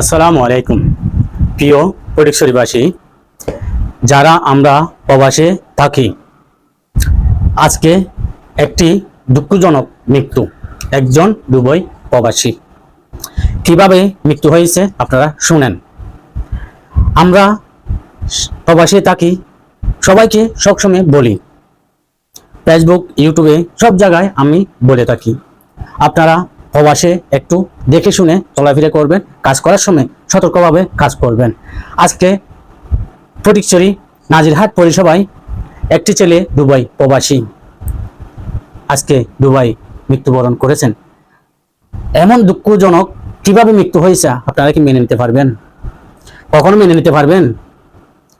আসসালামু আলাইকুম প্রিয় ফটিকছড়িবাসী, যারা আমরা প্রবাসে থাকি, আজকে একটি দুঃখজনক মৃত্যু। একজন দুবাই প্রবাসী কিভাবে মৃত্যু হয়েছে আপনারা শুনেন। আমরা প্রবাসে থাকি, সবাইকে সবসময় বলি, ফেসবুক, ইউটিউবে সব জায়গায় আমি বলে থাকি, আপনারা প্রবাসে একটু দেখে শুনে চলাফেরা করবেন, কাজ করার সময় সতর্কভাবে কাজ করবেন। আজকে ফটিকছড়ি নাজিরহাট পৌরসভায় একটি ছেলে দুবাই প্রবাসী আজকে দুবাই মৃত্যুবরণ করেছেন। এমন দুঃখজনক কিভাবে মৃত্যু হয়েছে আপনারা কি মেনে নিতে পারবেন? কখনো মেনে নিতে পারবেন?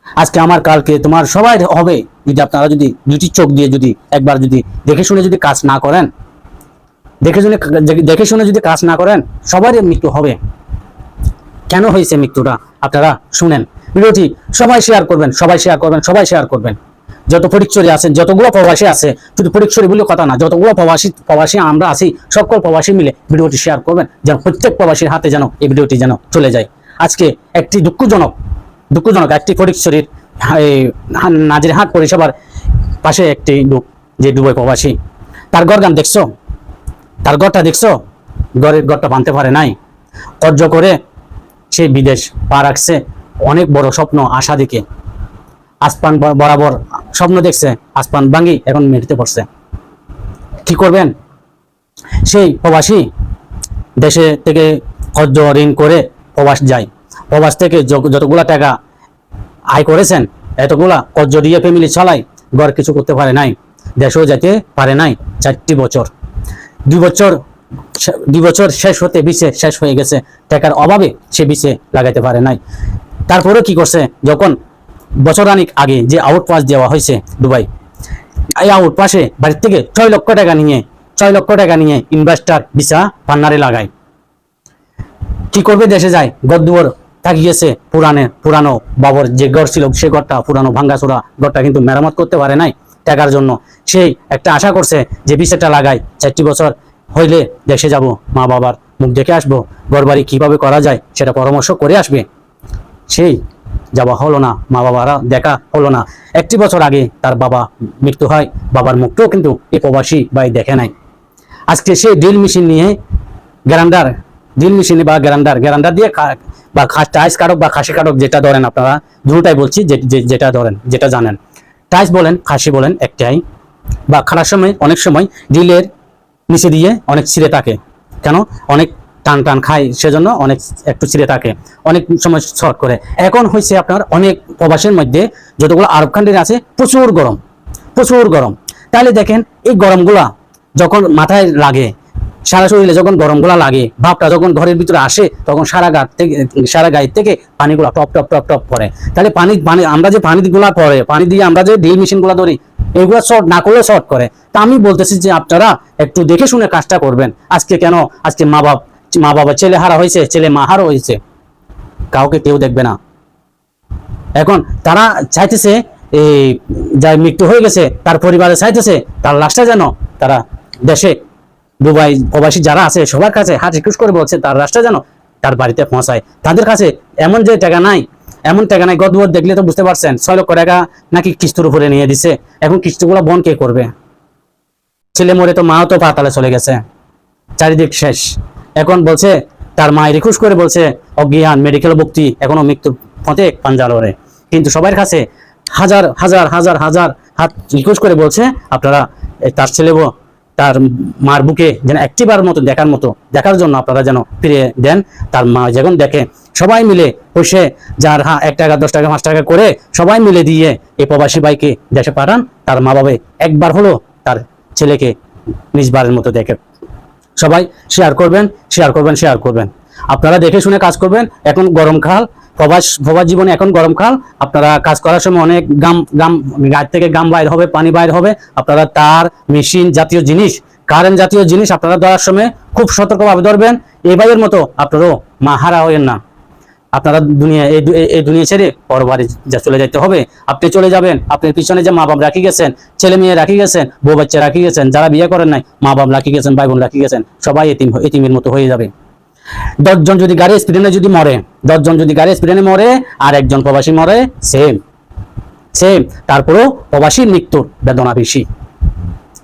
আজকে আমার কালকে তোমার সবাই হবে, যদি আপনারা যদি দুটি চোখ দিয়ে যদি একবার যদি দেখে শুনে যদি কাজ না করেন, দেখে শুনে যদি কাজ না করেন, সবারই মৃত্যু হবে। কেন হয়েছে মৃত্যুটা আপনারা শুনেন। ভিডিওটি সবাই শেয়ার করবেন, সবাই শেয়ার করবেন, সবাই শেয়ার করবেন। যত ফটিকছড়ি আছেন, যতগুলো প্রবাসী আছে, শুধু ফটিকছড়ি বলে কথা না, যতগুলো প্রবাসী আমরা আছি, সকল প্রবাসী মিলে ভিডিওটি শেয়ার করবেন, যেন প্রত্যেক প্রবাসীর হাতে যেন এই ভিডিওটি যেন চলে যায়। আজকে একটি দুঃখজনক একটি ফটিকছড়ির নাজিরহাট পৌরসভার পাশে একটি লোক, যে দুবাই প্রবাসী, তার ঘরগান দেখছো, তার ঘরটা দেখছো, ঘরটা বানতে পারে নাই, কর্য করে সে বিদেশ পা রাখছে। অনেক বড় স্বপ্ন, আশা দিকে আসমান বরাবর স্বপ্ন দেখছে, আসমান ভাঙি এখন মেটিতে পড়ছে। কি করবেন? সেই প্রবাসী দেশে থেকে কর্য ঋণ করে প্রবাস যায়। প্রবাস থেকে যতগুলা টাকা আয় করেছেন, এতগুলা কর্য দিয়ে ফ্যামিলি চালায়, ঘর কিছু করতে পারে নাই, দেশেও যেতে পারে নাই। 4টি বছর, 2 বছর শেষ হতে বিচে শেষ হয়ে গেছে, টাকার অভাবে সে বিচে লাগাইতে পারে নাই। তারপরে কি করছে, যখন বছরানিক আগে যে আউট পাস দেওয়া হয়েছে দুবাই, এই আউট পাসে বাড়ির থেকে 6 লক্ষ টাকা নিয়ে ইনভেস্টার ভিসা পান্নারে লাগায়। কি করবে? দেশে যায়, গদ্দুয়ার থাকি গেছে, পুরানো বাবর যে ঘর ছিল, সে ঘরটা পুরানো ভাঙ্গাচোরা ঘরটা কিন্তু মেরামত করতে পারে নাই টাকার জন্য। সেই একটা আশা করছে যে ভিসাটা লাগাই, 4টি বছর হইলে দেশে যাব, মা বাবার মুখ দেখে আসবো, ঘর বাড়ি কিভাবে করা যায় সেটা পরামর্শ করে আসবে। সেই যাওয়া হলো না, মা বাবারা দেখা হলো না। 1টি বছর আগে তার বাবা মৃত্যু হয়, বাবার মুখটাও কিন্তু এই প্রবাসী ভাই দেখে নাই। আজকে সে ড্রিল মেশিন নিয়ে গ্যারান্ডার দিয়ে বা টাইস কাটক বা খাসি কাটক, যেটা ধরেন আপনারা, দুটাই বলছি, যেটা ধরেন, যেটা জানেন, টাইস বলেন, খাসি বলেন, একটাই। বা খাটার সময় অনেক সময় ড্রিলের নিচে দিয়ে অনেক ছিঁড়ে থাকে, কেন? অনেক টান খায়, সেজন্য অনেক একটু ছিঁড়ে থাকে, অনেক সময় শর্ট করে। এখন হয়েছে আপনার অনেক প্রবাসের মধ্যে যতগুলো আরব কান্ট্রি আছে, প্রচুর গরম। তাহলে দেখেন, এই গরমগুলা যখন মাথায় লাগে, সারা শরীরে যখন গরমগুলা লাগে, ভাবটা যখন ঘরের ভিতরে আসে, তখন সারা গায়ের থেকে পানিগুলা টপ টপ টপ টপ পড়ে। তাহলে পানি আমরা যে পানিগুলা পড়ে, পানি দিয়ে আমরা যে ড্রিল মেশিনগুলা ধরি, এগুলো শর্ট না করলে শর্ট করে। তা আমি বলতেছি যে আপনারা একটু দেখে শুনে কাজটা করবেন। আজকে কেন, আজকে মা বাবা ছেলে হারা হয়েছে, ছেলে মা হারা হয়েছে, কাউকে কেউ দেখবে না। এখন তারা চাইতেছে, এই যার মৃত্যু হয়ে গেছে তার পরিবারে চাইতেছে তার লাশটা যেন তারা দেশে, দুবাই প্রবাসী যারা আছে সবার কাছে হাত রিকোয়েস্ট করে বলছে তার লাশটা যেন তার বাড়িতে পৌঁছায়। তাদের কাছে এমন টাকা নাই, গদুয়ার দেখলে তো বুঝতে পারছেন, 6 লক্ষ টাকা নাকি কিস্তির উপরে নিয়ে দিছে। এখন কিস্তিগুলো বন কে করবে? ছেলে মরে তো মাও তো পাতালে চলে গেছে, চারিদিক শেষ। এখন বলছে, তার মা রিকোয়েস্ট করে বলছে, অজ্ঞান, মেডিকেল ভর্তি, এখনো মৃত্যুর পথে পাঞ্জালরে। কিন্তু সবার কাছে হাজার হাত রিকোয়েস্ট করে বলছে, আপনারা তার ছেলে তার মার বুকে যেন একটিবার দেখার জন্য আপনারা যেন ফিরে দেন। তার মা যখন দেখে, সবাই মিলে বসে, যার 1 টাকা 10 টাকা 5 টাকা করে সবাই মিলে দিয়ে এই প্রবাসী ভাইকে দেশে পাঠান। তার মা বাবা একবার হলো তার ছেলেকে নিজবারের মতো দেখে। সবাই শেয়ার করবেন। আপনারা দেখে শুনে কাজ করবেন। এখন গরমকাল, প্রবাস জীবনে এখন গরমকাল, আপনারা কাজ করার সময় অনেক গাছ থেকে গাম বাইর হবে, পানি বাইর হবে। আপনারা তার, মেশিন জাতীয় জিনিস, কারেন্ট জাতীয় জিনিস আপনারা ধরার সময় খুব সতর্কভাবে ধরবেন। এই ভাইয়ের মতো আপনারাও মা হারা হইেন না। আপনারা এই দুনিয়া ছেড়ে পরবারে চলে যেতে হবে। আপনি চলে যাবেন, আপনার পিছনে যে মা বাপ রাখি গেছেন, ছেলে মেয়ে রাখি গেছেন, বউ বাচ্চা রাখি গেছেন, যারা বিয়ে করেন নাই, মা বাপ রাখি গেছেন, ভাই বোন রাখি গেছেন, সবাই এতিমের মতো হয়ে যাবে। 10 জন যদি গাড়ি স্পিডে যদি মরে, 10 জন যদি গাড়ি স্পিডে মরে আর একজন প্রবাসী মরে, সেম সেম, তারপরেও প্রবাসীর মৃত্যুর বেদনা বেশি।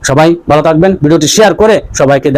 সবাই ভালো থাকবেন, ভিডিওটি শেয়ার করে সবাইকে